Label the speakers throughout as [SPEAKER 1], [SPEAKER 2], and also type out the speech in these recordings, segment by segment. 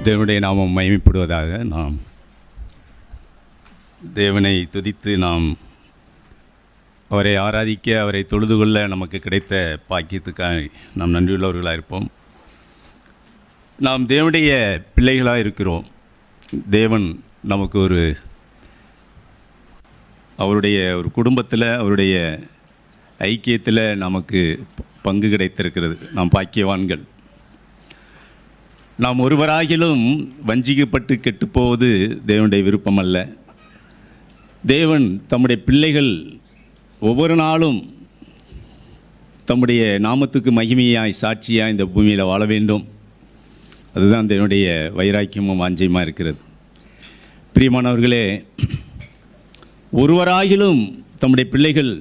[SPEAKER 1] தேவனுடைய நாமம் மகிமைப்படுவதாக. நாம் தேவனை துதித்து நாம் அவரை ஆராதிக்க, அவரை தொழுது கொள்ள நமக்கு கிடைத்த பாக்கியத்துக்காக நாம் நன்றியுள்ளவர்களாக இருப்போம். நாம் தேவனுடைய பிள்ளைகளாக இருக்கிறோம். தேவன் நமக்கு அவருடைய ஒரு குடும்பத்தில், அவருடைய ஐக்கியத்தில் நமக்கு பங்கு கிடைத்திருக்கிறது. நாம் பாக்கியவான்கள். நாம் ஒருவராகிலும் வஞ்சிக்கப்பட்டு கெட்டுப்போவது தேவனுடைய விருப்பம் அல்ல. தேவன் தம்முடைய பிள்ளைகள் ஒவ்வொரு நாளும் தம்முடைய நாமத்துக்கு மகிமையாய் சாட்சியாய் இந்த பூமியில் வாழ வேண்டும். அதுதான் தேவனுடைய வைராக்கியமும் வாஞ்சையுமாக இருக்கிறது. பிரியமானவர்களே, ஒருவராகிலும் தம்முடைய பிள்ளைகள்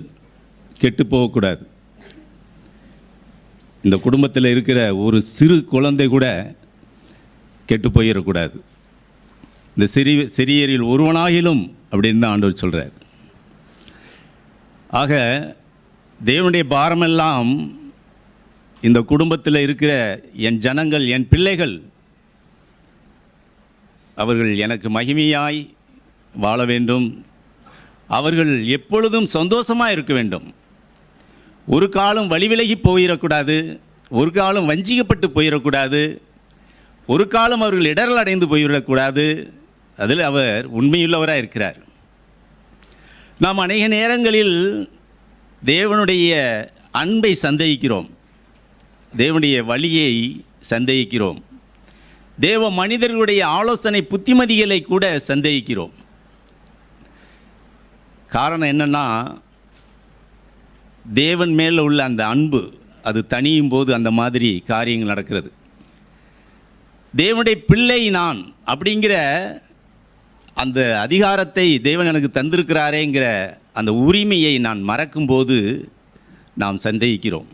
[SPEAKER 1] கெட்டு போகக்கூடாது. இந்த குடும்பத்தில் இருக்கிற ஒரு சிறு குழந்தை கூட கெட்டு போயிடக்கூடாது. இந்த சிறியரில் ஒருவனாகிலும் அப்படின்னு தான் ஆண்டவர் சொல்கிறார். ஆக தேவனுடைய பாரமெல்லாம் இந்த குடும்பத்தில் இருக்கிற என் ஜனங்கள், என் பிள்ளைகள், அவர்கள் எனக்கு மகிமையாய் வாழ வேண்டும். அவர்கள் எப்பொழுதும் சந்தோஷமாக இருக்க வேண்டும். ஒரு காலம் வழிவிலகி போயிடக்கூடாது. ஒரு காலம் வஞ்சிக்கப்பட்டு போயிடக்கூடாது. ஒரு காலம் அவர்கள் இடரல் அடைந்து போய்விடக்கூடாது. அதில் அவர் உண்மையுள்ளவராக இருக்கிறார். நாம் அநேக நேரங்களில் தேவனுடைய அன்பை சந்தேகிக்கிறோம். தேவனுடைய வழியை சந்தேகிக்கிறோம். தேவ மனிதர்களுடைய ஆலோசனை புத்திமதிகளை கூட சந்தேகிக்கிறோம். காரணம் என்னென்னா, தேவன் மேலே உள்ள அந்த அன்பு அது தனியும் போது அந்த மாதிரி காரியங்கள் நடக்கிறது. தேவனுடைய பிள்ளை நான் அப்படிங்கிற அந்த அதிகாரத்தை தேவன் எனக்கு தந்திருக்கிறாரேங்கிற அந்த உரிமையை நான் மறக்கும்போது நாம் சந்தேகிக்கிறோம்.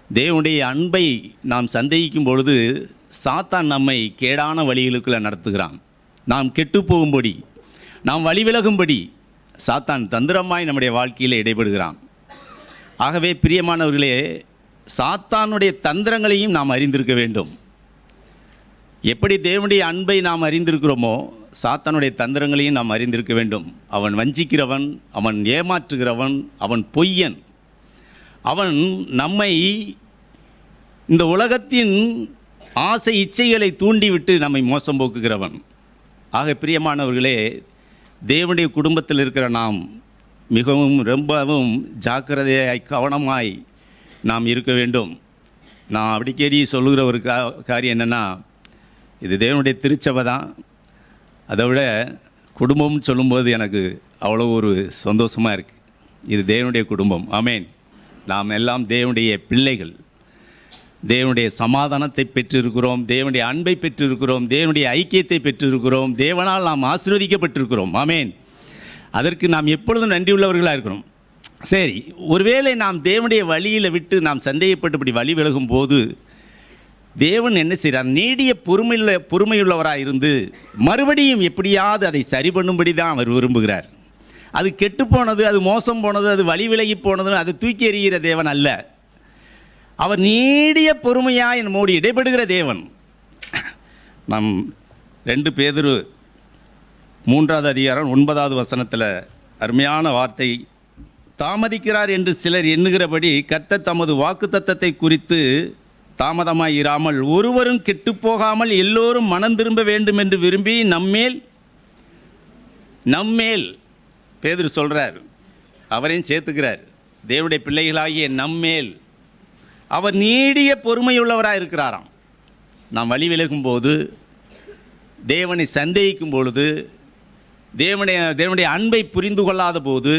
[SPEAKER 1] தேவனுடைய அன்பை நாம் சந்தேகிக்கும் பொழுது சாத்தான் நம்மை கேடான வழிகளுக்குள்ளே நடத்துகிறான். நாம் கெட்டு போகும்படி, நாம் வழி விலகும்படி சாத்தான் தந்திரமாய் நம்முடைய வாழ்க்கையில் இடைபடுகிறான். ஆகவே பிரியமானவர்களே, சாத்தானுடைய தந்திரங்களையும் நாம் அறிந்திருக்க வேண்டும். எப்படி தேவனுடைய அன்பை நாம் அறிந்திருக்கிறோமோ, சாத்தானுடைய தந்திரங்களையும் நாம் அறிந்திருக்க வேண்டும். அவன் வஞ்சிக்கிறவன், அவன் ஏமாற்றுகிறவன், அவன் பொய்யன். அவன் நம்மை இந்த உலகத்தின் ஆசை இச்சைகளை தூண்டிவிட்டு நம்மை மோசம் போக்குகிறவன். ஆக பிரியமானவர்களே, தேவனுடைய குடும்பத்தில் இருக்கிற நாம் மிகவும் ரொம்பவும் ஜாக்கிரதையாய் கவனமாய் நாம் இருக்க வேண்டும். நான் அடிக்கடி சொல்லுகிற ஒரு காரியம் என்னென்னா, இது தேவனுடைய திருச்சபை தான். அதை விட குடும்பம்னு சொல்லும்போது எனக்கு அவ்வளோ ஒரு சந்தோஷமாக இருக்குது. இது தேவனுடைய குடும்பம். ஆமேன். நாம் எல்லாம் தேவனுடைய பிள்ளைகள். தேவனுடைய சமாதானத்தை பெற்றிருக்கிறோம். தேவனுடைய அன்பை பெற்றிருக்கிறோம். தேவனுடைய ஐக்கியத்தை பெற்றிருக்கிறோம். தேவனால் நாம் ஆசீர்வதிக்கப்பட்டிருக்கிறோம். ஆமேன். அதற்கு நாம் எப்பொழுதும் நன்றியுள்ளவர்களாக இருக்கணும். சரி, ஒருவேளை நாம் தேவனுடைய வழியில் விட்டு நாம் சந்தேகப்பட்டபடி வழி விலகும் போது தேவன் என்ன செய்கிறார்? நீடிய பொறுமையுள்ளவராக இருந்து மறுபடியும் எப்படியாவது அதை சரி பண்ணும்படி தான் அவர் விரும்புகிறார். அது கெட்டு போனது, அது மோசம் போனது, அது வழி விலகி போனது, அது தூக்கி எறிகிற தேவன் அல்ல. அவர் நீடிய பொறுமையாக நம்மோடு இடைபடுகிற தேவன். நம் 2 பேதுரு 3வது அதிகாரம் 9வது வசனத்தில் அருமையான வார்த்தை. தாமதிக்கிறார் என்று சிலர் எண்ணுகிறபடி கர்த்தர் தமது வாக்குத்தத்தத்தை குறித்து தாமதமாய் இராமல் ஒருவரும் கெட்டுப்போகாமல் எல்லோரும் மனம் திரும்ப வேண்டும் என்று விரும்பி நம்மேல் பேதுரு சொல்கிறார், அவரையும் சேர்த்துக்கிறார். தேவனுடைய பிள்ளைகளாகிய நம்மேல் அவர் நீடிய பொறுமையுள்ளவராக இருக்கிறாராம். நாம் வழி விலகும்போது, தேவனை சந்தேகிக்கும் பொழுது, தேவனுடைய அன்பை புரிந்து கொள்ளாத போது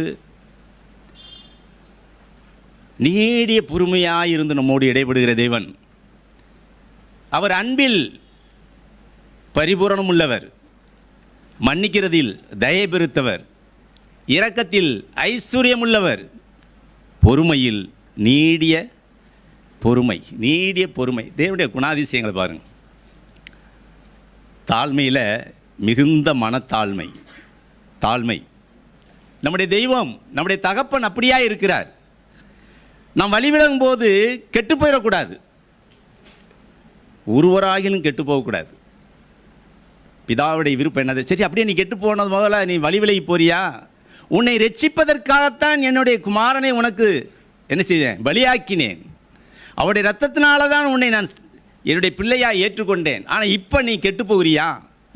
[SPEAKER 1] நீடிய பொறுமையாக இருந்து நம்மோடு இடைபடுகிற தேவன். அவர் அன்பில் பரிபூரணம் உள்ளவர், மன்னிக்கிறதில் தயை பெருத்தவர், இரக்கத்தில் ஐஸ்வர்யம் உள்ளவர், பொறுமையில் நீடிய பொறுமை. தேவனுடைய குணாதிசயங்களை பாருங்கள். தாழ்மையில் மிகுந்த மனத்தாழ்மை, தாழ்மை. நம்முடைய தெய்வம், நம்முடைய தகப்பன் அப்படியா இருக்கிறார். நாம் வழிவிலகும் போது கெட்டு போயிடக்கூடாது. ஒருவராகிலும் கெட்டு போகக்கூடாது. பிதாவுடைய விருப்பம் என்னது? சரி, அப்படியே நீ கெட்டு போனது முதல்ல நீ வழி விலகி போறியா? உன்னை ரட்சிப்பதற்காகத்தான் என்னுடைய குமாரனை உனக்கு என்ன செய்தேன்? பலியாக்கினேன். அவருடைய இரத்தத்தினால தான் உன்னை நான் என்னுடைய பிள்ளையாக ஏற்றுக்கொண்டேன். ஆனால் இப்போ நீ கெட்டு போகிறியா?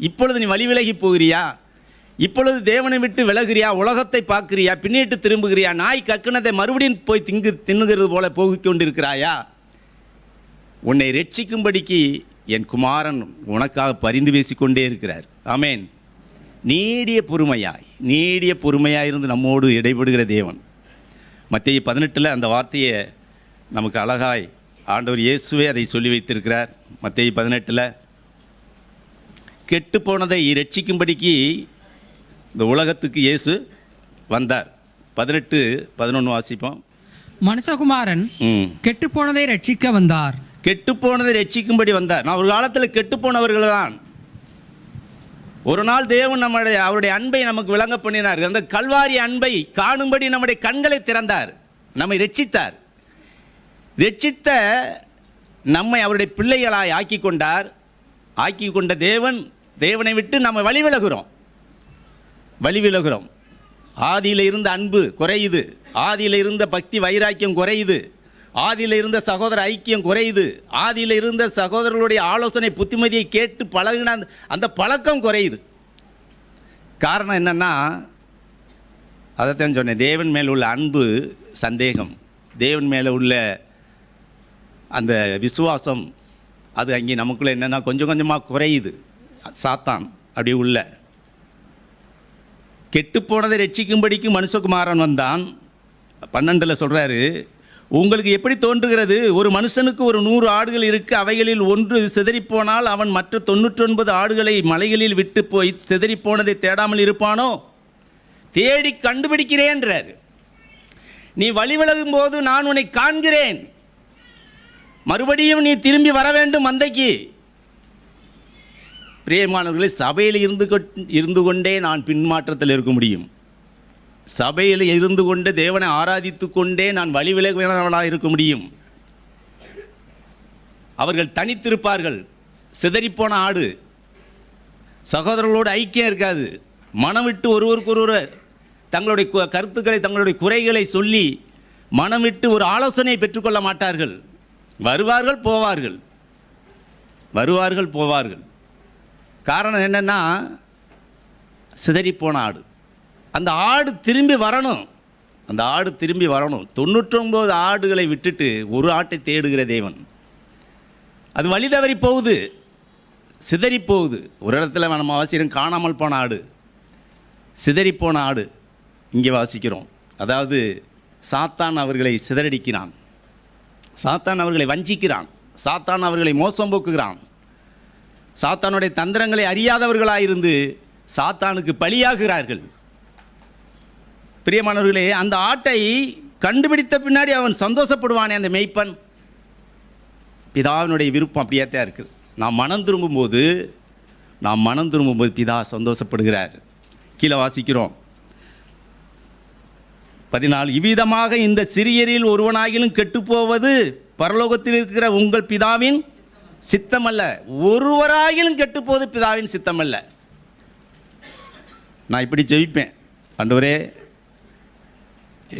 [SPEAKER 1] இப்பொழுது நீ வழி விலகி போகிறியா? இப்பொழுது தேவனை விட்டு விலகுறியா? உலகத்தை பார்க்குறியா? பின்னிட்டு திரும்புகிறியா? நாய் கக்குனதை மறுபடியும் போய் தின்னுகிறது போல போகிக்கொண்டிருக்கிறாயா? உன்னை ரட்சிக்கும்படிக்கு என் குமாரன் உனக்காக பரிந்து பேசிக்கொண்டே இருக்கிறார். ஆமேன். நீடிய பொறுமையாய் இருந்து நம்மோடு இடைபடுகிற தேவன். மத்தேயு 18 அந்த வார்த்தையை நமக்கு அழகாய் ஆண்டவர் இயேசுவே அதை சொல்லி வைத்திருக்கிறார். மத்தேயு 18 கெட்டு போனதை ரட்சிக்கும்படிக்கு இந்த உலகத்துக்கு இயேசு வந்தார். 18-11 வாசிப்போம்.
[SPEAKER 2] மனுஷகுமாரன் கெட்டு போனதை ரட்சிக்க வந்தார்.
[SPEAKER 1] கெட்டு போனதை ரட்சிக்கும்படி வந்தார். நான் ஒரு காலத்தில் கெட்டு போனவர்கள் தான். ஒரு நாள் தேவன் அவருடைய அன்பை நமக்கு விளங்க பண்ணினார். அந்த கல்வாரி அன்பை காணும்படி நம்முடைய கண்களை திறந்தார், நம்மை ரட்சித்தார். ரட்சித்த நம்மை அவருடைய பிள்ளைகளாய் ஆக்கி கொண்டார். ஆக்கி கொண்ட தேவனை விட்டு நம்ம வழி விலகுறோம். ஆதியில் இருந்த அன்பு குறையுது, ஆதியில் இருந்த பக்தி வைராக்கியம் குறையுது, ஆதியில் இருந்த சகோதர ஐக்கியம் குறையுது, ஆதியில் இருந்த சகோதரர்களுடைய ஆலோசனை புத்திமதியை கேட்டு பழகின அந்த பழக்கம் குறையுது. காரணம் என்னென்னா, அதைத்தான் சொன்னேன், தேவன் மேலே உள்ள அன்பு சந்தேகம், தேவன் மேலே உள்ள அந்த விசுவாசம், அது அங்கே நமக்குள்ளே என்னென்னா கொஞ்சம் கொஞ்சமாக குறையுது. சாத்தான் அப்படி உள்ள கெட்டுப்போனதை ரட்சிக்கும்படிக்கு மனுஷகுமாரன் வந்தான். 12 சொல்கிறாரு, உங்களுக்கு எப்படி தோன்றுகிறது? ஒரு மனுஷனுக்கு ஒரு 100 ஆடுகள் இருக்கு, அவைகளில் ஒன்று சிதறிப்போனால் அவன் மற்ற 99 ஆடுகளை மலைகளில் விட்டு போய் சிதறிப்போனதை தேடாமல் இருப்பானோ? தேடி கண்டுபிடிக்கிறேன்றார். நீ வழி விலகும் போது நான் உன்னை காண்கிறேன், மறுபடியும் நீ திரும்பி வர வேண்டும் மந்தைக்கு. பிரியமானவர்களே, சபையில் இருந்து கொண்டே நான் பின்மாற்றத்தில் இருக்க முடியும். சபையில் இருந்து கொண்டு தேவனை ஆராதித்து கொண்டே நான் வழி விலகுவனாக இருக்க முடியும். அவர்கள் தனித்திருப்பார்கள். சிதறிப்போன ஆடு, சகோதரர்களோடு ஐக்கியம் இருக்காது. மனம் விட்டு ஒருவருக்கொருவர் தங்களுடைய கருத்துக்களை, தங்களுடைய குறைகளை சொல்லி மனம் விட்டு ஒரு ஆலோசனை பெற்றுக்கொள்ள மாட்டார்கள். வருவார்கள் போவார்கள். காரணம் என்னென்னா, சிதறிப்போன ஆடு. அந்த ஆடு திரும்பி வரணும். 99 ஆடுகளை விட்டுட்டு ஒரு ஆட்டை தேடுகிற தேவன். அது வழி தவறி போகுது, சிதறி போகுது. ஒரு இடத்துல நம்ம வாசிக்கிறோம், காணாமல் போன ஆடு, சிதறிப்போன ஆடு. இங்கே வாசிக்கிறோம், அதாவது சாத்தான் அவர்களை சிதறடிக்கிறான், சாத்தான் அவர்களை வஞ்சிக்கிறான், சாத்தான் அவர்களை மோசம் போக்குகிறான். சாத்தானுடைய தந்திரங்களை அறியாதவர்களாயிருந்து சாத்தானுக்கு பலியாகிறார்கள். பிரியமானவர்களே, அந்த ஆட்டை கண்டுபிடித்த பின்னாடி அவன் சந்தோஷப்படுவானே அந்த மேய்ப்பன். பிதாவினுடைய விருப்பம் அப்படியே தான் இருக்குது. நாம் மனம் திரும்பும்போது பிதா சந்தோஷப்படுகிறார். கீழே வாசிக்கிறோம் 14, இவ்விதமாக இந்த சிறியரில் ஒருவனாகிலும் கெட்டுப்போவது பரலோகத்தில் இருக்கிற உங்கள் பிதாவின் சித்தமல்ல. ஒருவராகிலும் கெட்டுப்போவது பிதாவின் சித்தமல்ல. நான் இப்படி ஜெபிப்பேன், ஆண்டவரே,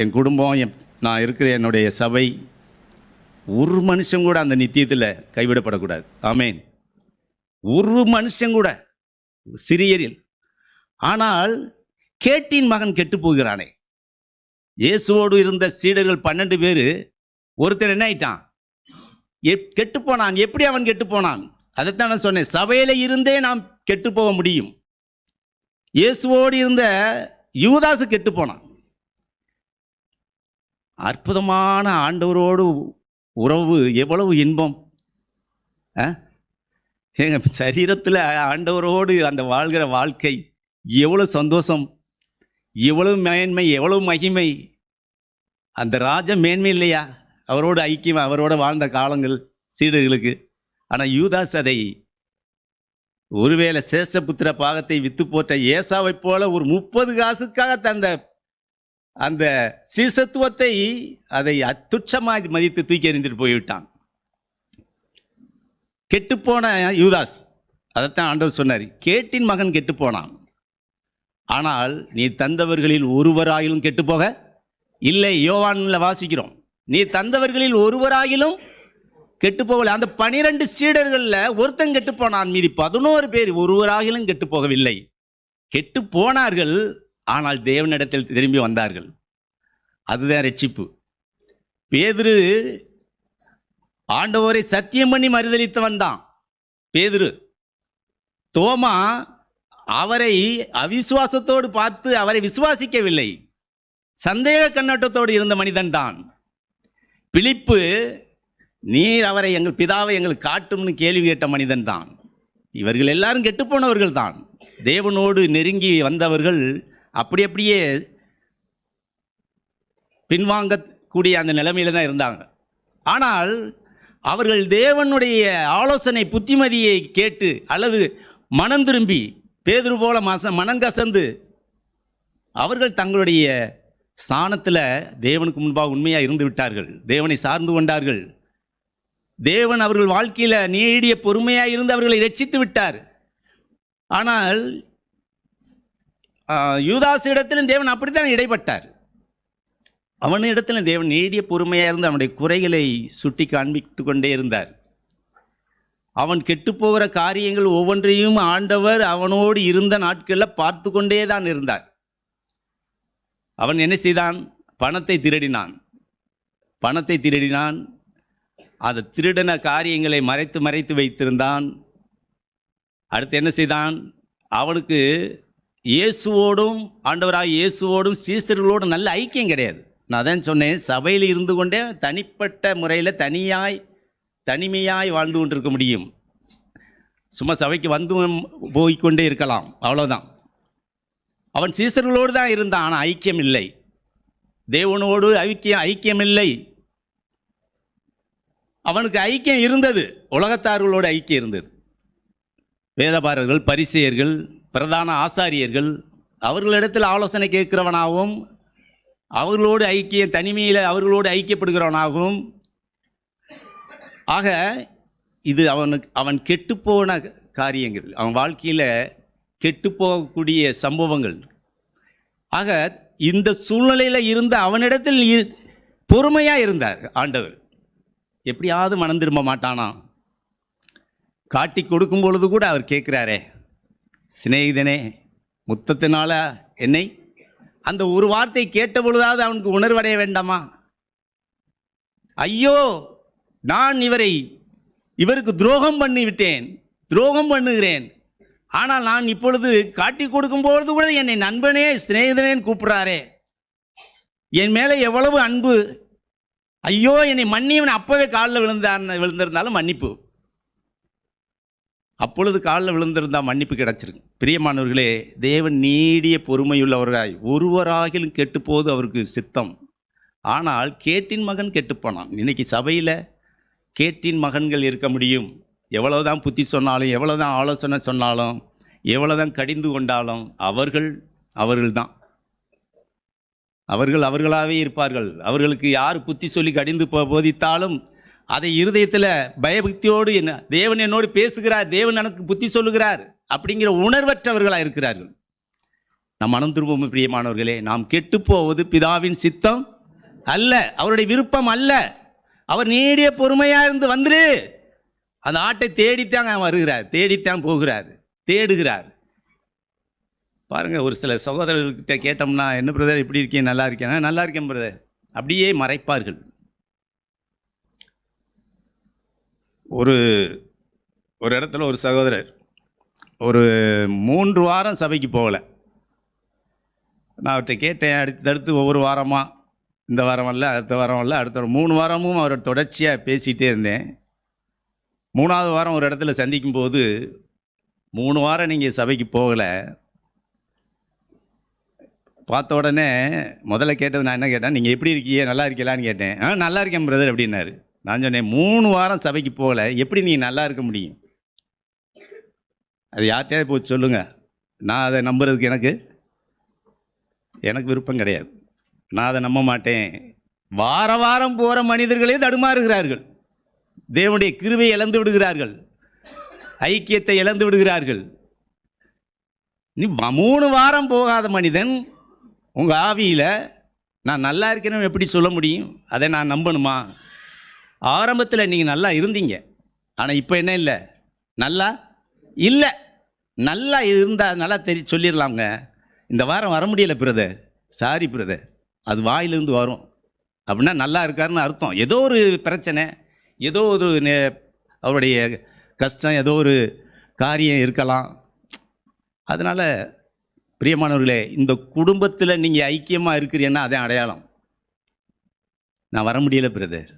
[SPEAKER 1] என் குடும்பம், நான் இருக்கிற என்னுடைய சபை, ஒரு மனுஷன் கூட அந்த நித்தியத்தில் கைவிடப்படக்கூடாது. ஆமேன். ஒரு மனுஷன் கூட சிறியரில். ஆனால் கேட்டின் மகன் கெட்டு போகிறானே. இயேசுவோடு இருந்த சீடர்கள் 12 பேர், ஒருத்தர் என்ன ஆயிட்டான்? கெட்டுப்போனான். எப்படி அவன் கெட்டுப்போனான்? அதைத்தான் நான் சொன்னேன், சபையில் இருந்தே நாம் கெட்டு போக முடியும். இயேசுவோடு இருந்த யூதாசு கெட்டுப்போனான். அற்புதமான ஆண்டவரோடு உறவு எவ்வளவு இன்பம்! எங்கள் சரீரத்தில் ஆண்டவரோடு அந்த வாழ்கிற வாழ்க்கை எவ்வளவு சந்தோஷம், எவ்வளவு மேன்மை, எவ்வளவு மகிமை! அந்த ராஜ மேன்மை இல்லையா? அவரோடு ஐக்கியம், அவரோடு வாழ்ந்த காலங்கள் சீடர்களுக்கு. ஆனால் யூதாஸ் அதை ஒருவேளை சேஷபுத்திர பாகத்தை வித்து போட்ட ஏசாவை போல ஒரு 30 காசுக்காக அந்த சீசத்துவத்தை அதை துச்சமாக மதித்து தூக்கி எறிந்துட்டு போய்விட்டான். கெட்டுப்போன யூதாஸ். அதைத்தான் ஆண்டவர் சொன்னார், கேட்டின் மகன் கெட்டு போனான், ஆனால் நீ தந்தவர்களில் ஒருவராயிலும் கெட்டு போக இல்லை. யோவான்ல வாசிக்கிறோம், நீ தந்தவர்களில் ஒருவராயிலும் கெட்டு போகல. அந்த 12 சீடர்களில் ஒருத்தன் கெட்டு போனான், மீதி 11 பேர் ஒருவராகிலும் கெட்டு போகவில்லை. கெட்டு போனார்கள், ஆனால் தேவனிடத்தில் திரும்பி வந்தார்கள். அதுதான் ரட்சிப்பு. பேதுரு ஆண்டவரை சத்தியம் பண்ணி மறுதலித்தவன் தான் பேதுரு. தோமா அவரை அவிசுவாசத்தோடு பார்த்து அவரை விசுவாசிக்கவில்லை, சந்தேக கண்ணோட்டத்தோடு இருந்த மனிதன் தான். பிலிப்பு நீர் அவரை எங்கள் பிதாவை எங்களுக்கு காட்டும்னு கேள்வி கேட்ட மனிதன் தான். இவர்கள் எல்லாரும் கெட்டுப்போனவர்கள் தான். தேவனோடு நெருங்கி வந்தவர்கள் அப்படியே பின்வாங்கக்கூடிய அந்த நிலைமையில தான் இருந்தாங்க. ஆனால் அவர்கள் தேவனுடைய ஆலோசனை புத்திமதியை கேட்டு அல்லது மனம் திரும்பி பேதுரு போல மனங்கசந்து அவர்கள் தங்களுடைய ஸ்தானத்தில் தேவனுக்கு முன்பாக உண்மையாக இருந்து விட்டார்கள். தேவனை சார்ந்து கொண்டார்கள். தேவன் அவர்கள் வாழ்க்கையில் நீடிய பொறுமையாக இருந்து அவர்களை ரட்சித்து விட்டார். ஆனால் யூதாஸ் இடத்திலும் தேவன் அப்படித்தான் இடைப்பட்டார். அவனிடத்திலும் தேவன் நீடிய பொறுமையாக இருந்து அவனுடைய குறைகளை சுட்டி காண்பித்து கொண்டே இருந்தார். அவன் கெட்டுப்போகிற காரியங்கள் ஒவ்வொன்றையும் ஆண்டவர் அவனோடு இருந்த நாட்களில் பார்த்து கொண்டே தான் இருந்தார். அவன் என்ன செய்தான்? பணத்தை திருடினான். அந்த திருடின காரியங்களை மறைத்து வைத்திருந்தான். அடுத்து என்ன செய்தான்? அவனுக்கு இயேசுவோடும் ஆண்டவராக இயேசுவோடும் சீசர்களோடும் நல்ல ஐக்கியம் கிடையாது. நான் தான் சொன்னேன், சபையில் இருந்து கொண்டே தனிப்பட்ட முறையில் தனிமையாய் வாழ்ந்து கொண்டிருக்க முடியும். சும்மா சபைக்கு வந்து போய்கொண்டே இருக்கலாம், அவ்வளோதான். அவன் சீசர்களோடு தான் இருந்தான், ஆனால் ஐக்கியம் இல்லை. தேவனோடு ஐக்கியம் இல்லை. அவனுக்கு ஐக்கியம் இருந்தது, உலகத்தார்களோடு ஐக்கியம் இருந்தது. வேதபாரர்கள், பரிசேயர்கள், பிரதான ஆசாரியர்கள் அவர்களிடத்தில் ஆலோசனை கேட்கிறவனாகவும் அவர்களோடு தனிமையில் அவர்களோடு ஐக்கியப்படுகிறவனாகவும். ஆக இது அவன் கெட்டுப்போன காரியங்கள், அவன் வாழ்க்கையில் கெட்டுப்போகக்கூடிய சம்பவங்கள். ஆக இந்த சூழ்நிலையில் இருந்த அவனிடத்தில் பொறுமையாக இருந்தார் ஆண்டவர். எப்படியாவது மனம் திரும்ப மாட்டானா? காட்டி கொடுக்கும் பொழுது கூட அவர் கேட்குறாரே, சிநேகிதனே முத்தத்தினால என்னை, அந்த ஒரு வார்த்தை கேட்ட பொழுதாவது அவனுக்கு உணர்வடைய வேண்டாமா? ஐயோ, நான் இவருக்கு துரோகம் பண்ணுகிறேன். ஆனால் நான் இப்பொழுது காட்டி கொடுக்கும் பொழுது கூட என்னை நண்பனே சிநேகிதனேன்னு கூப்பிட்றாரே, என் மேலே எவ்வளவு அன்பு! ஐயோ, என்னை மன்னியவன். அப்போவே காலில் விழுந்திருந்தாலும் மன்னிப்பு, அப்பொழுது காலில் விழுந்திருந்தால் மன்னிப்பு கிடச்சிருக்கு. பிரியமானவர்களே, தேவன் நீடிய பொறுமையுள்ளவராய் ஒருவராகிலும் கெட்டுப்போது அவருக்கு சித்தம். ஆனால் கேட்டின் மகன் கெட்டுப்போனான். இன்னைக்கு சபையில் கேட்டின் மகன்கள் இருக்க முடியும். எவ்வளவுதான் புத்தி சொன்னாலும், எவ்வளவுதான் ஆலோசனை சொன்னாலும், எவ்வளவுதான் கடிந்து கொண்டாலும் அவர்கள்தான் அவர்களாகவே இருப்பார்கள். அவர்களுக்கு யார் புத்தி சொல்லி கடிந்து போதித்தாலும் அதை இருதயத்தில் பயபக்தியோடு தேவன் என்னோடு பேசுகிறார், தேவன் எனக்கு புத்தி சொல்லுகிறார் அப்படிங்கிற உணர்வற்றவர்களாக இருக்கிறார்கள். நம் மனம் திரும்பும் பிரியமானவர்களே, நாம் கெட்டுப்போவது பிதாவின் சித்தம் அல்ல, அவருடைய விருப்பம் அல்ல. அவர் நீடிய பொறுமையாக இருந்து வந்துரு. அந்த ஆட்டை தேடித்தாங்க வருகிறார், தேடித்தான் போகிறார், தேடுகிறார். பாருங்கள், ஒரு சில சகோதரர்கிட்ட கேட்டோம்னா, என்ன பிரதர் இப்படி இருக்கீங்க, நல்லா இருக்கேன், நல்லா இருக்கேன் பிரதர், அப்படியே மறைப்பார்கள். ஒரு இடத்துல ஒரு சகோதரர் ஒரு 3 வாரம் சபைக்கு போகலை. நான் அவர்கிட்ட கேட்டேன், அடுத்தடுத்து ஒவ்வொரு வாரமாக, இந்த வாரம் வரல, அடுத்த வாரம் வரல, அடுத்த 3 வாரமும் அவரோட தொடர்ச்சியாக பேசிகிட்டே இருந்தேன். 3ஆவது வாரம் ஒரு இடத்துல சந்திக்கும் போது, 3 வாரம் நீங்கள் சபைக்கு போகலை, பார்த்த உடனே முதல்ல கேட்டது நான் என்ன கேட்டேன், நீங்கள் எப்படி இருக்கீங்க, நல்லா இருக்கீங்களான்னு கேட்டேன். நல்லா இருக்கேன் பிரதர் அப்படின்னாரு. நான் சொன்னேன், 3 வாரம் சபைக்கு போகலை, எப்படி நீங்கள் நல்லா இருக்க முடியும்? அது யார்கிட்டயாவது போய் சொல்லுங்கள். நான் அதை நம்புறதுக்கு எனக்கு விருப்பம் கிடையாது. நான் அதை நம்ப மாட்டேன். வாரம் போகிற மனிதர்களே தடுமாறுகிறார்கள், தேவனுடைய கிருபையை இழந்து விடுகிறார்கள். ஐக்கியத்தை இழந்து விடுகிறார்கள். நீ 3 வாரம் போகாத மனிதன் உங்கள் ஆவியில் நான் நல்லா இருக்கிறேன்னு எப்படி சொல்ல முடியும்? அதை நான் நம்பணுமா? ஆரம்பத்தில் நீங்கள் நல்லா இருந்தீங்க, ஆனால் இப்போ என்ன இல்லை, நல்லா இல்லை. நல்லா இருந்தால் நல்லா சொல்லிடலாங்க, இந்த வாரம் வர முடியலை பிரதர், சாரி பிரதர், அது வாயிலிருந்து வரும் அப்படின்னா நல்லா இருக்காருன்னு அர்த்தம். ஏதோ ஒரு பிரச்சனை, ஏதோ ஒரு அவருடைய கஷ்டம், ஏதோ ஒரு காரியம் இருக்கலாம். அதனால் பிரியமானவர்களே, இந்த குடும்பத்தில் நீங்கள் ஐக்கியமாக இருக்கிறீங்கன்னா அதே அடையாளம். நான் வர முடியலை பிரதர்,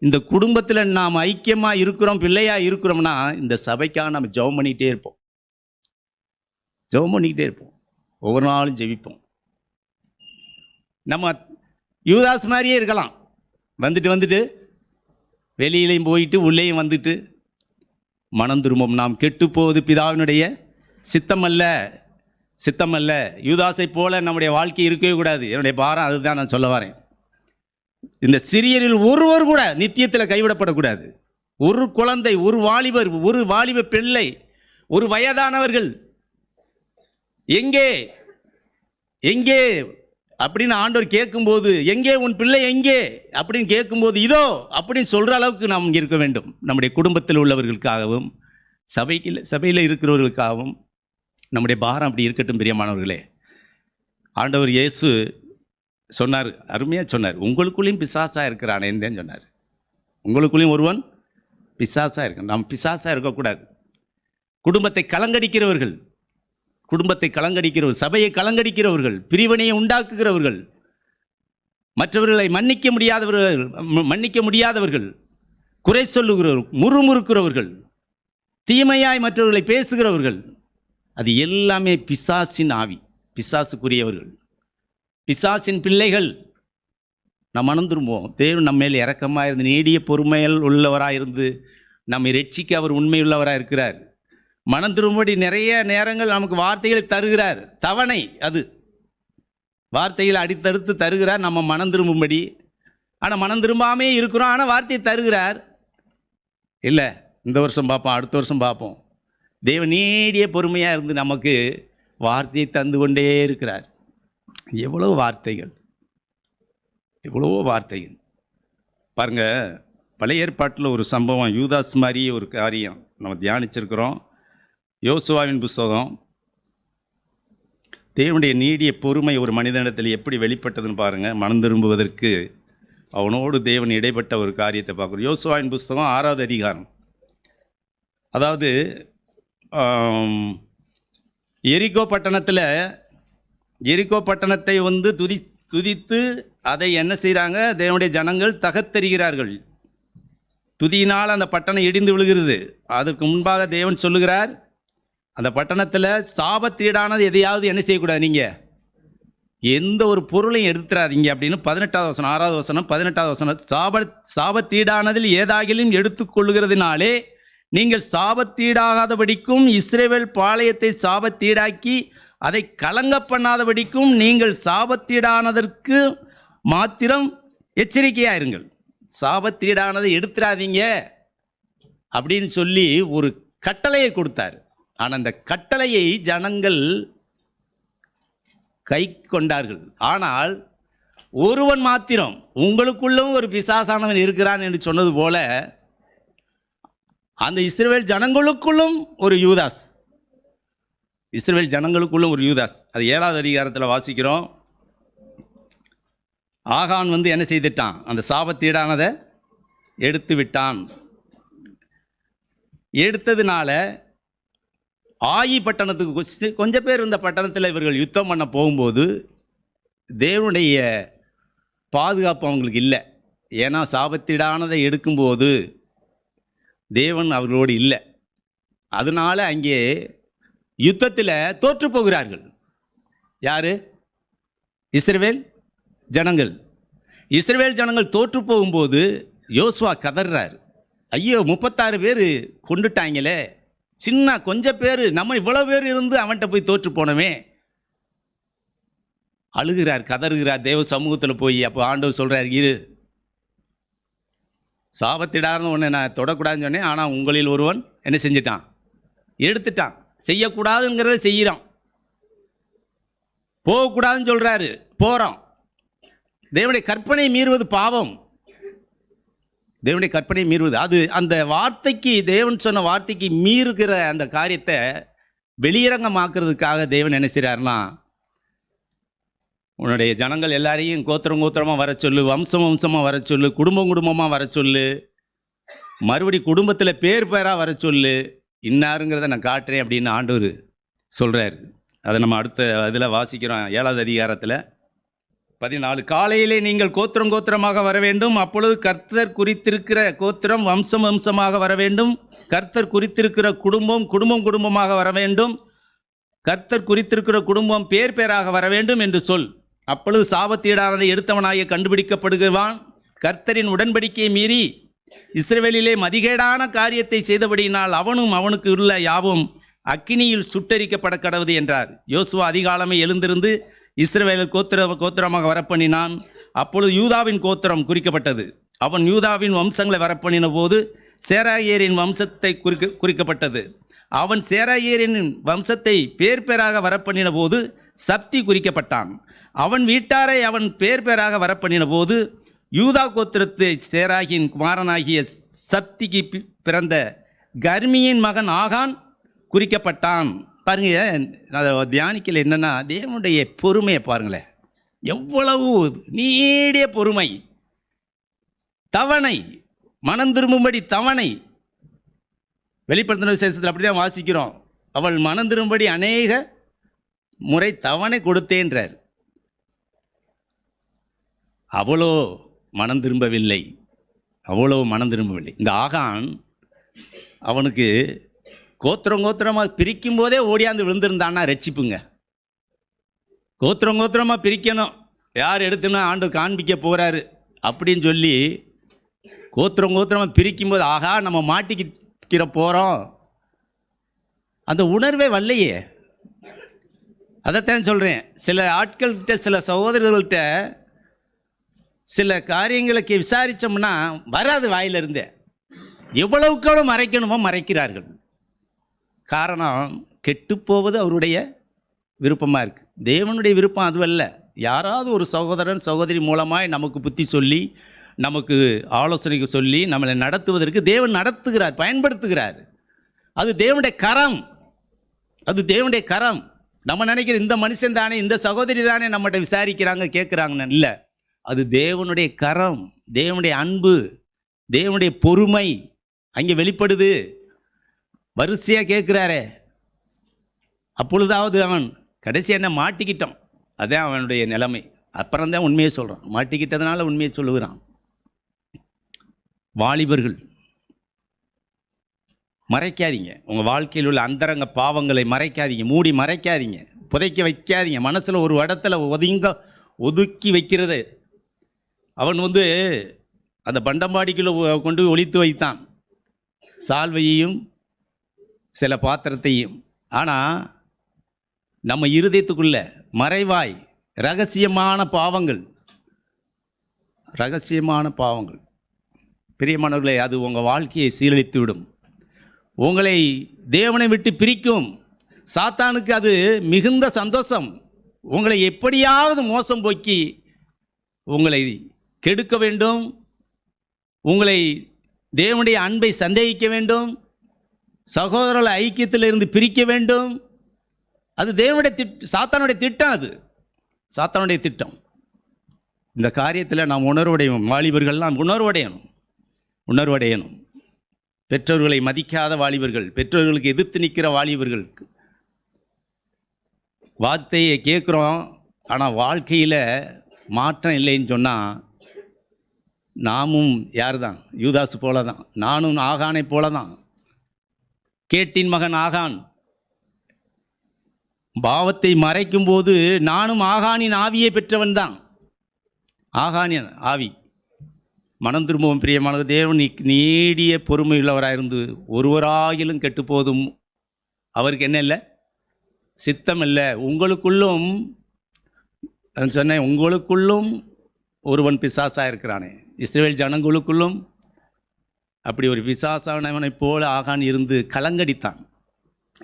[SPEAKER 1] இந்த குடும்பத்தில் நாம் ஐக்கியமாக இருக்கிறோம், பிள்ளையாக இருக்கிறோம்னா இந்த சபைக்காக நம்ம ஜெபம் பண்ணிக்கிட்டே இருப்போம், ஜெபம் பண்ணிக்கிட்டே இருப்போம், ஒவ்வொரு நாளும் ஜெபிப்போம். நம்ம யூதாஸ் மாதிரியே இருக்கலாம், வந்துட்டு வெளியிலையும் போயிட்டு உள்ளேயும் வந்துட்டு மனம் திரும்பும். நாம் கெட்டுப்போவது பிதாவினுடைய சித்தமல்ல. யூதாஸை போல நம்முடைய வாழ்க்கை இருக்கவே கூடாது. என்னுடைய பாரம் அதுதான் நான் சொல்ல வரேன். இந்த சிறியரில் ஒருவர் கூட நித்தியத்தில் கைவிடப்படக்கூடாது. ஒரு குழந்தை, ஒரு வாலிபர், ஒரு வாலிப பிள்ளை, ஒரு வயதானவர்கள் எங்கே அப்படின்னு ஆண்டவர் கேட்கும்போது, எங்கே உன் பிள்ளை எங்கே அப்படின்னு கேட்கும்போது, இதோ அப்படின்னு சொல்கிற அளவுக்கு நாம் இங்கே இருக்க வேண்டும். நம்முடைய குடும்பத்தில் உள்ளவர்களுக்காகவும் சபையில் இருக்கிறவர்களுக்காகவும் நம்முடைய பாரம் அப்படி இருக்கட்டும். பிரியமானவர்களே, ஆண்டவர் இயேசு சொன்னார், அருமையாக சொன்னார், உங்களுக்குள்ளேயும் பிசாசாக இருக்கிறானேன்னு தான் சொன்னார். உங்களுக்குள்ளேயும் ஒருவன் பிசாசாக இருக்க. நாம் பிசாசாக இருக்கக்கூடாது. குடும்பத்தை கலங்கடிக்கிறவர்கள், சபையை கலங்கடிக்கிறவர்கள், பிரிவினையை உண்டாக்குகிறவர்கள், மற்றவர்களை மன்னிக்க முடியாதவர்கள், குறை சொல்லுகிறவர்கள், முறுமுறுக்கிறவர்கள், தீமையாய் மற்றவர்களை பேசுகிறவர்கள், அது எல்லாமே பிசாசின் ஆவி, பிசாசுக்குரியவர்கள், பிசாசின் பிள்ளைகள். நாம் மனம் திரும்புவோம். தேவன் நம்ம மேல் இரக்கமாக இருந்து, நீடிய பொறுமையில் உள்ளவராக இருந்து நம்மை ரட்சிக்க அவர் உண்மையுள்ளவராக இருக்கிறார். மனம் திரும்படி நிறைய நேரங்கள் நமக்கு வார்த்தைகளை தருகிறார். தவணை அது, வார்த்தைகளை அடித்தடுத்து தருகிறார் நம்ம மனம் திரும்பும்படி. ஆனால் மனம் திரும்பாமே இருக்கிறோம், ஆனால் வார்த்தையை தருகிறார். இல்லை, இந்த வருஷம் பார்ப்போம், அடுத்த வருஷம் பார்ப்போம். தேவன் நீடிய பொறுமையாக இருந்து நமக்கு வார்த்தையை தந்து கொண்டே இருக்கிறார். எவ்வளோ வார்த்தைகள் பாருங்கள். பழைய ஏற்பாட்டில் ஒரு சம்பவம், யூதாஸ் மாதிரி ஒரு காரியம் நம்ம தியானிச்சிருக்கிறோம். யோசுவாவின் புஸ்தகம். தேவனுடைய நீடிய பொறுமை ஒரு மனிதனிடத்தில் எப்படி வெளிப்பட்டதுன்னு பாருங்கள். மனம் திரும்புவதற்கு அவனோடு தேவன் இடைப்பட்ட ஒரு காரியத்தை பார்க்குறோம். யோசுவாவின் புஸ்தகம் 6வது அதிகாரம். அதாவது எரிகோ பட்டணத்தை துதித்து அதை என்ன செய்கிறாங்க, தேவனுடைய ஜனங்கள் தகர்த்தெறிகிறார்கள். துதியினால் அந்த பட்டணம் இடிந்து விழுகிறது. அதற்கு முன்பாக தேவன் சொல்லுகிறார், அந்த பட்டணத்தில் சாபத்தீடானது எதையாவது என்ன செய்யக்கூடாது, நீங்கள் எந்த ஒரு பொருளையும் எடுத்துறாதீங்க அப்படின்னு 18வது வசனம், 6வது வசனம், 18வது வசனம். சாபத்தீடானதில் ஏதாகிலும் எடுத்துக்கொள்ளுகிறதுனாலே நீங்கள் சாபத்தீடாகாதபடிக்கும், இஸ்ரவேல் பாளையத்தை சாபத்தீடாக்கி அதை கலங்க பண்ணாதபடிக்கும் நீங்கள் சாபத்தீடானதற்கு மாத்திரம் எச்சரிக்கையாக இருங்கள். சாபத்தீடானதை எடுத்துடாதீங்க அப்படின்னு சொல்லி ஒரு கட்டளையை கொடுத்தார். ஆனால் அந்த கட்டளையை ஜனங்கள் கை கொண்டார்கள். ஆனால் ஒருவன் மாத்திரம், உங்களுக்குள்ளும் ஒரு பிசாசானவன் இருக்கிறான் என்று சொன்னது போல, அந்த இஸ்ரவேல் ஜனங்களுக்குள்ளும் ஒரு யூதாஸ், அது 7வது அதிகாரத்தில் வாசிக்கிறோம். ஆகான் என்ன செய்துட்டான், அந்த சாபத்தீடானதை எடுத்து விட்டான். எடுத்ததுனால ஆயி பட்டணத்துக்கு கொஞ்சம் பேர் இந்த பட்டணத்தில் இவர்கள் யுத்தம் பண்ண போகும்போது தேவனுடைய பாதுகாப்பு அவங்களுக்கு இல்லை. ஏன்னா சாபத்தீடானதை எடுக்கும்போது தேவன் அவர்களோடு இல்லை. அதனால அங்கே யுத்தத்தில் தோற்று போகிறார்கள். யார்? இஸ்ரவேல் ஜனங்கள் தோற்று போகும்போது யோசுவா கதறார், ஐயோ 36 பேர் கொண்டுட்டாங்களே, கொஞ்சம் பேர், நம்ம இவ்வளோ பேர் இருந்து அவன்கிட்ட போய் தோற்று போனவே. அழுகிறார், கதறுகிறார் தேவ சமூகத்தில் போய். அப்போ ஆண்டவர் சொல்கிறார், இரு, சாபத்திடார்னு ஒன்று நான் தொடக்கூடாதுன்னு சொன்னேன். ஆனால் உங்களில் ஒருவன் என்ன செஞ்சிட்டான்? எடுத்துட்டான். செய்யக்கூடாதுங்கிறத செய்கிறான். போகக்கூடாதுன்னு சொல்கிறாரு, போகிறோம். தேவனுடைய கற்பனை மீறுவது பாவம். தேவனுடைய கற்பனை மீறுவது அது அந்த வார்த்தைக்கு, தேவன் சொன்ன வார்த்தைக்கு மீறுகிற அந்த காரியத்தை வெளியரங்கமாக்குறதுக்காக தேவன் என்ன செய்கிறாருன்னா, உன்னுடைய ஜனங்கள் எல்லாரையும் கோத்திரம் கோத்திரமாக வர சொல்லு, வம்சம் வம்சமாக வர சொல்லு, குடும்பம் குடும்பமாக வர சொல்லு, மறுபடி குடும்பத்தில் பேர் பேராக வர சொல்லு, இன்னாருங்கிறத நான் காட்டுறேன் அப்படின்னு ஆண்டவர் சொல்கிறாரு. அதை நம்ம அடுத்த இதில் வாசிக்கிறோம். 7வது அதிகாரத்தில் 14. காலையிலே நீங்கள் கோத்திரம் கோத்திரமாக வர வேண்டும், அப்பொழுது கர்த்தர் குறித்திருக்கிற கோத்திரம் வம்சம் வம்சமாக வர வேண்டும், கர்த்தர் குறித்திருக்கிற குடும்பம் குடும்பம் குடும்பமாக வர வேண்டும், கர்த்தர் குறித்திருக்கிற குடும்பம் பேர் பேராக வர வேண்டும் என்று சொல். அப்பொழுது சாபத்தீடானதை எடுத்தவனாக கண்டுபிடிக்கப்படுகிறான். கர்த்தரின் உடன்படிக்கையை மீறி இஸ்ரவேலிலே மதிகேடான காரியத்தை செய்தபடியினால் அவனும் அவனுக்கு உள்ள யாவும் அக்கினியில் சுட்டரிக்கப்பட கடவுது என்றார். யோசுவா அதிகாலமே எழுந்திருந்து இஸ்ரவேலர் கோத்திரமாக வரப்பண்ணினான். அப்பொழுது யூதாவின் கோத்திரம் குறிக்கப்பட்டது. அவன் யூதாவின் வம்சங்களை வரப்பண்ணின போது சேராயேரின் வம்சத்தை குறிக்கப்பட்டது. அவன் சேராயேரின் வம்சத்தை பேர் பேராக வரப்பண்ணின போது சப்தி குறிக்கப்பட்டான். அவன் வீட்டாரை அவன் பேர் பேராக வரப்பண்ணின போது யூதா கோத்திரத்தை சேராகின் குமாரனாகிய சப்திக்கு பிறந்த கர்மியின் மகன் ஆகான் குறிக்கப்பட்டான். பாருங்க, அதை தியானிக்கல என்னென்னா, தேவனுடைய பொறுமையை பாருங்களேன். எவ்வளவு நீடிய பொறுமை. தவணை, மனம் திரும்பும்படி தவணை. வெளிப்படுத்தின விசேஷத்தில் அப்படி தான் வாசிக்கிறோம். அவள் மனம் திரும்பும்படி அநேக முறை தவணை கொடுத்தேன்றார். அவ்வளோ மனம் திரும்பவில்லை, அவ்வளோ மனம் திரும்பவில்லை. இந்த ஆகான் அவனுக்கு கோத்திரம் கோத்திரமாக பிரிக்கும் போதே ஓடியாந்து விழுந்திருந்தான்னா ரட்சிப்புங்க. கோத்திரம் கோத்திரமாக பிரிக்கணும், யார் எடுத்துன்னா ஆண்டு காண்பிக்க போகிறாரு அப்படின்னு சொல்லி கோத்திரம் கோத்திரமாக பிரிக்கும்போது ஆகா நம்ம மாட்டிக்கிற போகிறோம், அந்த உணர்வே வரலையே. அதைத்தான் சொல்கிறேன். சில ஆட்கள்கிட்ட, சில சகோதரர்கள்ட்ட சில காரியங்களுக்கு விசாரித்தோம்னா வராது வாயிலிருந்தே. எவ்வளவுக்கு எவ்வளோ மறைக்கணுமோ மறைக்கிறார்கள். காரணம், கெட்டுப்போவது அவருடைய விருப்பமாக இருக்குது. தேவனுடைய விருப்பம் அதுவல்ல. யாராவது ஒரு சகோதரன் சகோதரி மூலமாய் நமக்கு புத்தி சொல்லி, நமக்கு ஆலோசனைக்கு சொல்லி நம்மளை நடத்துவதற்கு தேவன் நடத்துகிறார், பயன்படுத்துகிறார். அது தேவனுடைய கரம், அது தேவனுடைய கரம். நம்ம நினைக்கிற இந்த மனுஷன் தானே, இந்த சகோதரி தானே நம்மகிட்ட விசாரிக்கிறாங்க கேட்குறாங்கன்னு இல்லை. அது தேவனுடைய கரம், தேவனுடைய அன்பு, தேவனுடைய பொறுமை அங்கே வெளிப்படுது. வரிசையாக கேட்குறாரே, அப்பொழுதாவது அவன் கடைசி என்ன மாட்டிக்கிட்டான். அதான் அவனுடைய நிலைமை. அப்புறம்தான் உண்மையை சொல்கிறான். மாட்டிக்கிட்டதுனால உண்மையை சொல்லுகிறான். வாலிபர்கள், மறைக்காதீங்க. உங்கள் வாழ்க்கையில் உள்ள அந்தரங்க பாவங்களை மறைக்காதீங்க, மூடி மறைக்காதீங்க, புதைக்க வைக்காதீங்க. மனசில் ஒரு இடத்துல ஒதுக்கி வைக்கிறது. அவன் அந்த பண்டம்பாடிக்குள்ளே கொண்டு ஒளித்து வைத்தான், சால்வையையும் சில பாத்திரத்தையும். ஆனால் நம்ம இருதயத்துக்குள்ள மறைவாய் ரகசியமான பாவங்கள், ரகசியமான பாவங்கள் பிரியமானவர்களே, அது உங்கள் வாழ்க்கையை சீரழித்து விடும், உங்களை தேவனை விட்டு பிரிக்கும். சாத்தானுக்கு அது மிகுந்த சந்தோஷம். உங்களை எப்படியாவது மோசம் போக்கி உங்களை கெடுக்க வேண்டும், உங்களை தேவனுடைய அன்பை சந்தேகிக்க வேண்டும், சகோதரர்கள் ஐக்கியத்தில் இருந்து பிரிக்க வேண்டும். அது தேவனுடைய சாத்தானுடைய திட்டம். அது சாத்தானுடைய திட்டம். இந்த காரியத்தில் நாம் உணர்வடையணும். வாலிபர்கள்லாம் உணர்வடையணும். பெற்றோர்களை மதிக்காத வாலிபர்கள், பெற்றோர்களுக்கு எதிர்த்து நிற்கிற வாலிபர்கள், வார்த்தையை கேட்குறோம் ஆனால் வாழ்க்கையில் மாற்றம் இல்லைன்னு சொன்னால் நாமும் யார் தான்? யூதாசு போல தான். நானும் ஆகானை போல தான். கேட்டின் மகன் ஆகான் பாவத்தை மறைக்கும் போது நானும் ஆகானின் ஆவியை பெற்றவன் தான். ஆகானின் ஆவி மனம் திரும்பவும் பிரியமான தேவன் நீடிய பொறுமையுள்ளவராக இருந்து ஒருவராகிலும் கெட்டு போதும் அவருக்கு என்ன இல்லை, சித்தம் இல்லை. உங்களுக்குள்ளும் சொன்னேன், உங்களுக்குள்ளும் ஒருவன் பிசாசாக இருக்கிறானே. இஸ்ரவேல் ஜனங்களுக்குள்ளும் அப்படி ஒரு பிசாசானவனைப் போல ஆகான் இருந்து கலங்கடித்தான்,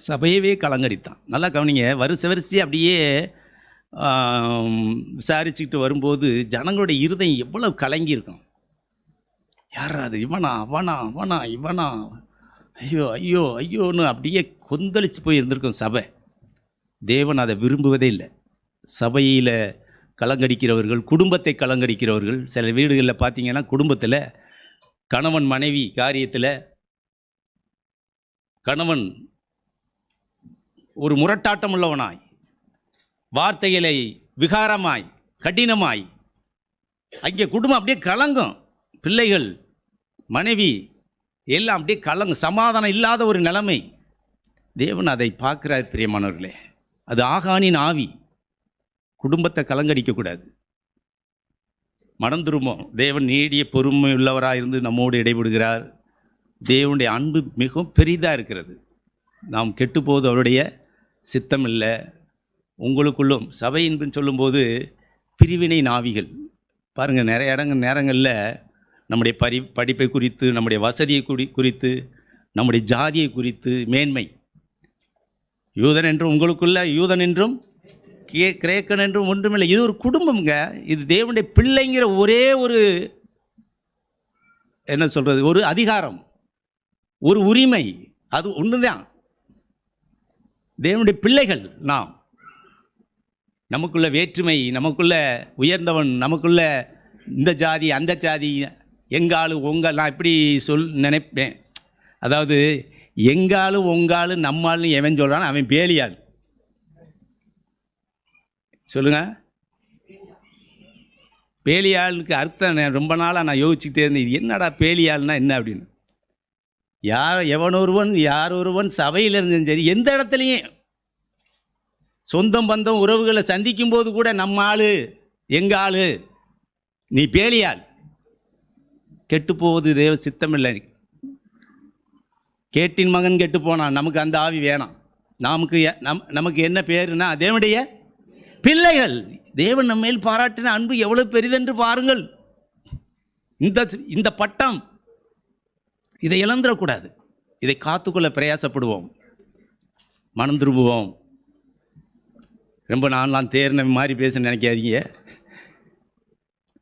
[SPEAKER 1] சபையவே கலங்கடித்தான். நல்லா கவனிங்க, வரிசை அப்படியே விசாரிச்சுக்கிட்டு வரும்போது ஜனங்களுடைய இருதயம் எவ்வளவு கலங்கியிருக்கும். யார் அது? இவனா அவனா அவனா இவனா, ஐயோ ஐயோ ஐயோன்னு அப்படியே கொந்தளிச்சு போய் இருந்திருக்கும் சபை. தேவன் அதை விரும்புவதே இல்லை. சபையில் கலங்கடிக்கிறவர்கள், குடும்பத்தை கலங்கடிக்கிறவர்கள், சில வீடுகளில் பார்த்தீங்கன்னா குடும்பத்தில் கணவன் மனைவி காரியத்தில் கணவன் ஒரு முரட்டாட்டம் உள்ளவனாய், வார்த்தைகளை விகாரமாய் கடினமாய், அங்கே குடும்பம் அப்படியே கலங்கும். பிள்ளைகள் மனைவி எல்லாம் அப்படியே கலங்கும், சமாதானம் இல்லாத ஒரு நிலைமை. தேவன் அதை பார்க்குறார் பிரியமானவர்களே. அது ஆகானின் ஆவி. குடும்பத்தை கலங்கடிக்கக்கூடாது. மனம் திரும்பும். தேவன் நீடிய பொறுமை உள்ளவராக இருந்து நம்மோடு இடைபடுகிறார். தேவனுடைய அன்பு மிகவும் பெரிதாக இருக்கிறது. நாம் கெட்டுப்போது அவருடைய சித்தம் இல்லை. உங்களுக்குள்ளும் சபை என்புன்னு சொல்லும்போது பிரிவினை நாவிகள் பாருங்கள், நிறைய நேரங்களில் நம்முடைய படிப்பை குறித்து, நம்முடைய வசதியை குறித்து, நம்முடைய ஜாதியை குறித்து மேன்மை, யூதன் என்றும் உங்களுக்குள்ள யூதன் என்றும் கிரேக்கன் என்றும் ஒன்றுமில்லை. இது ஒரு குடும்பம்ங்க. இது தேவனுடைய பிள்ளைங்கிற ஒரே ஒரு என்ன சொல்கிறது, ஒரு அதிகாரம், ஒரு உரிமை, அது ஒன்று தான். தேவனுடைய பிள்ளைகள் நாம். நமக்குள்ள வேற்றுமை, நமக்குள்ள உயர்ந்தவன், நமக்குள்ள இந்த ஜாதி அந்த ஜாதி, எங்காலு உங்கள், நான் இப்படி நினைப்பேன். அதாவது எங்காலு உங்காலு நம்மாலும் எவன் சொல்கிறான், அவன் பேலியாள். சொல்லுங்க, பேலியாளுக்கு அர்த்தம் ரொம்ப நாளாக நான் யோசிச்சுக்கிட்டே இருந்தேன். இது என்னடா பேலியாள்னா என்ன அப்படின்னு. யார் ஒருவன் சபையில் இருந்தும் சரி, எந்த இடத்துலையும் சொந்தம் பந்தம் உறவுகளை சந்திக்கும் போது கூட நம்ம ஆளு எங்க ஆளு, நீ பேலியாள். கெட்டு போவது தேவ சித்தமில்லை. கேட்டின் மகன் கெட்டு போனான். நமக்கு அந்த ஆவி வேணாம். நமக்கு என்ன பேருனா தேவனுடைய பிள்ளைகள். தேவன் நம்ம மேல் பாராட்டின அன்பு எவ்வளவு பெரிதென்று பாருங்கள். இந்த பட்டம், இதை இழந்துடக்கூடாது. இதை காத்துக்கொள்ள பிரயாசப்படுவோம், மனம் திரும்புவோம். ரொம்ப நான்லாம் தேர்ன மாதிரி பேச நினைக்காதீங்க.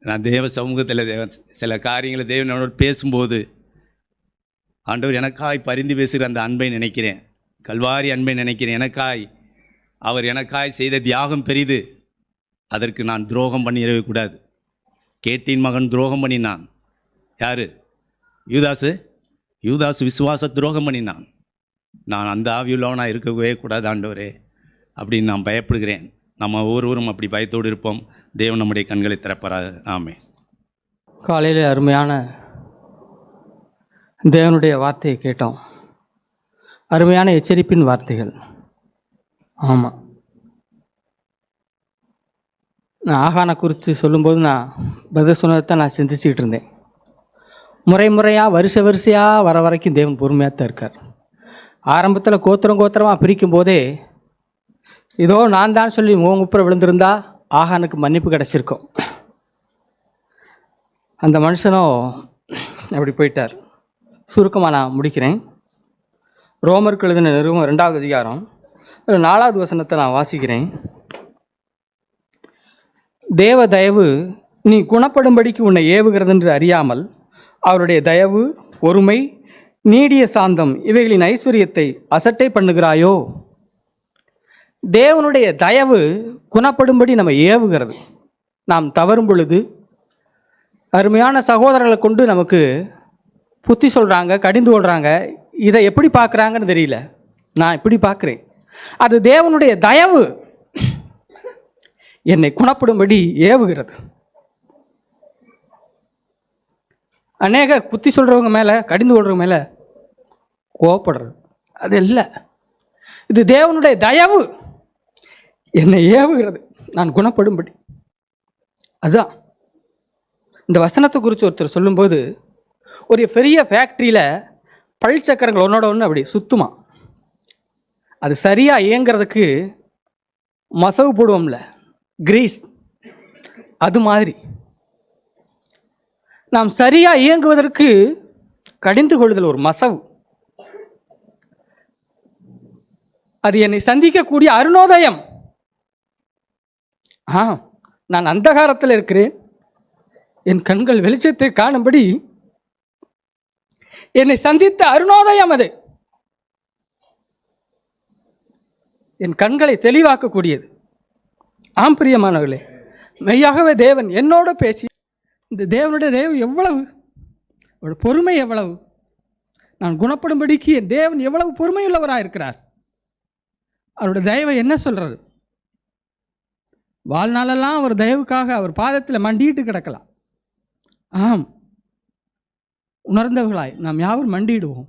[SPEAKER 1] நான் தேவ சமூகத்தில் சில காரியங்களை தேவனோடு பேசும்போது ஆண்டவர் எனக்காய் பரிந்து பேசுகிற அந்த அன்பை நினைக்கிறேன், கல்வாரி அன்பை நினைக்கிறேன். அவர் எனக்காய் செய்த தியாகம் பெரிது. அதற்கு நான் துரோகம் பண்ணிடவே கூடாது. கேட்டின் மகன் துரோகம் பண்ணினான். யார்? யூதாசு விசுவாச துரோகம் பண்ணினான். நான் அந்த ஆவியுள்ளவனாக இருக்கவே கூடாது ஆண்டவரே அப்படின்னு நான் பயப்படுகிறேன். நம்ம ஒவ்வொருவரும் அப்படி பயத்தோடு இருப்போம். தேவன் நம்முடைய கண்களை திறப்பாராக. ஆமென்.
[SPEAKER 3] காலையில் அருமையான தேவனுடைய வார்த்தையை கேட்டோம். அருமையான எச்சரிப்பின் வார்த்தைகள். ஆமாம், நான் ஆகானை குறித்து சொல்லும்போது நான் பதில் சொன்னதை நான் சிந்திச்சுக்கிட்டு இருந்தேன். முறையாக வரிசையாக வர வரைக்கும் தேவன் பொறுமையாக தான் இருக்கார். ஆரம்பத்தில் கோத்திரமாக பிரிக்கும் போதே இதோ நான் தான் சொல்லி மூங்குப்புற விழுந்திருந்தா ஆகானுக்கு மன்னிப்பு கிடச்சிருக்கும். அந்த மனுஷனோ அப்படி போயிட்டார். சுருக்கமாக நான் முடிக்கிறேன். ரோமருக்கு எழுதின நிருபம் 2வது அதிகாரம் 4வது வசனத்தை நான் வாசிக்கிறேன். தேவ தயவு நீ குணப்படும்படிக்கு உன்னை ஏவுகிறது என்று அறியாமல் அவருடைய தயவு, பொறுமை, நீடிய சாந்தம் இவைகளின் ஐஸ்வர்யத்தை அசட்டை பண்ணுகிறாயோ. தேவனுடைய தயவு குணப்படும்படி நம்ம ஏவுகிறது. நாம் தவறும் பொழுது அருமையான சகோதரர்களை கொண்டு நமக்கு புத்தி சொல்கிறாங்க, கடிந்து கொள்கிறாங்க. இதை எப்படி பார்க்குறாங்கன்னு தெரியல, நான் இப்படி பார்க்குறேன். அது தேவனுடைய தயவு என்னை குணப்படும்படி ஏவுகிறது. அநேகர் புத்தி சொல்கிறவங்க மேலே, கடிந்து கொள்றவங்க மேலே கோவப்படுறது அது இல்லை. இது தேவனுடைய தயவு என்னை ஏவுகிறது, நான் குணப்படும்படி. அதுதான் இந்த வசனத்தை குறித்து ஒருத்தர் சொல்லும்போது, ஒரு பெரிய ஃபேக்ட்ரியில் பல் சக்கரங்கள் ஒன்றோட ஒன்று அப்படி சுத்துமா. அது சரியாக இயங்கிறதுக்கு மசவு போடுவோம்ல, கிரீஸ், அது மாதிரி நாம் சரியாக இயங்குவதற்கு கடிந்து கொள்ளுதல் ஒரு மசவு. அது என்னை சந்திக்கக்கூடிய அருணோதயம். நான் அந்தகாரத்தில் இருக்கிறேன், என் கண்கள் வெளிச்சத்தை காணும்படி என்னை சந்தித்த அருணோதயம் அது. என் கண்களை தெளிவாக்கக்கூடியது. ஆம் பிரியமானவர்களே, மெய்யாகவே தேவன் என்னோட பேசி, இந்த தேவனுடைய தேவன் எவ்வளவு, அவருடைய பொறுமை எவ்வளவு, நான் குணப்படும்படிக்கு என் தேவன் எவ்வளவு பொறுமையுள்ளவராக இருக்கிறார். அவருடைய தயவை என்ன சொல்கிறது? வாழ்நாளெல்லாம் அவர் தயவுக்காக அவர் பாதத்தில் மண்டிட்டு கிடக்கலாம். ஆம், உணர்ந்தவர்களாய் நாம் யாவர் மண்டிடுவோம்.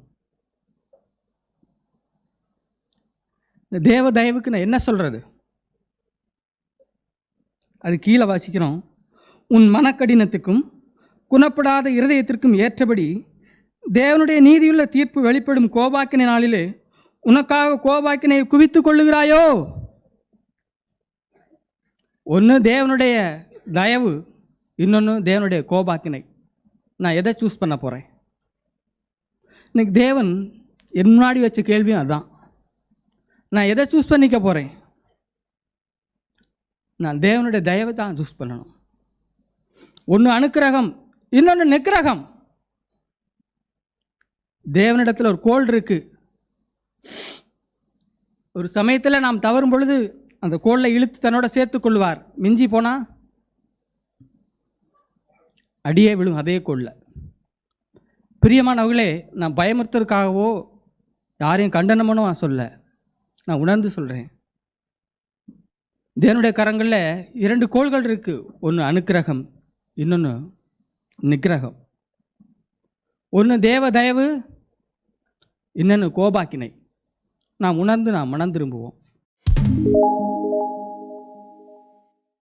[SPEAKER 3] இந்த தேவ தயவுக்கு நான் என்ன சொல்கிறது? அது கீழே வாசிக்கிறோம். உன் மனக்கடினத்துக்கும் குணப்படாத இருதயத்திற்கும் ஏற்றபடி தேவனுடைய நீதியுள்ள தீர்ப்பு வெளிப்படும் கோபாக்கினை நாளிலே உனக்காக கோபாக்கினை குவித்து கொள்ளுகிறாயோ? ஒன்று தேவனுடைய தயவு, இன்னொன்று தேவனுடைய கோபாக்கினை. நான் எதை சூஸ் பண்ண போகிறேன்? இன்னைக்கு தேவன் என் முன்னாடி வச்ச கேள்வியும் அதுதான். நான் எதை சூஸ் பண்ணிக்க போகிறேன்? நான் தேவனுடைய தயவை தான் சூஸ் பண்ணணும். ஒன்று அனுக்கிரகம், இன்னொன்று நிக்கிரகம். தேவனிடத்தில் ஒரு கோல் இருக்கு. ஒரு சமயத்தில் நாம் தவறும் பொழுது அந்த கோலை இழுத்து தன்னோட சேர்த்து கொள்வார். மிஞ்சி போனால் அடியே விழும் அதே கோல்ல. பிரியமானவர்களே, நான் பயமுறுத்துறதுக்காகவோ யாரையும் கண்டனமனோ சொல்ல, நான் உணர்ந்து சொல்கிறேன். தேவனுடைய கரங்களில் 2 கோள்கள் இருக்குது. ஒன்று அனுக்கிரகம், இன்னொன்று நிக்கிரகம். ஒன்று தேவ தயவு, இன்னொன்று கோபாக்கினை. நாம் உணர்ந்து நாம் மனம் திரும்புவோம்.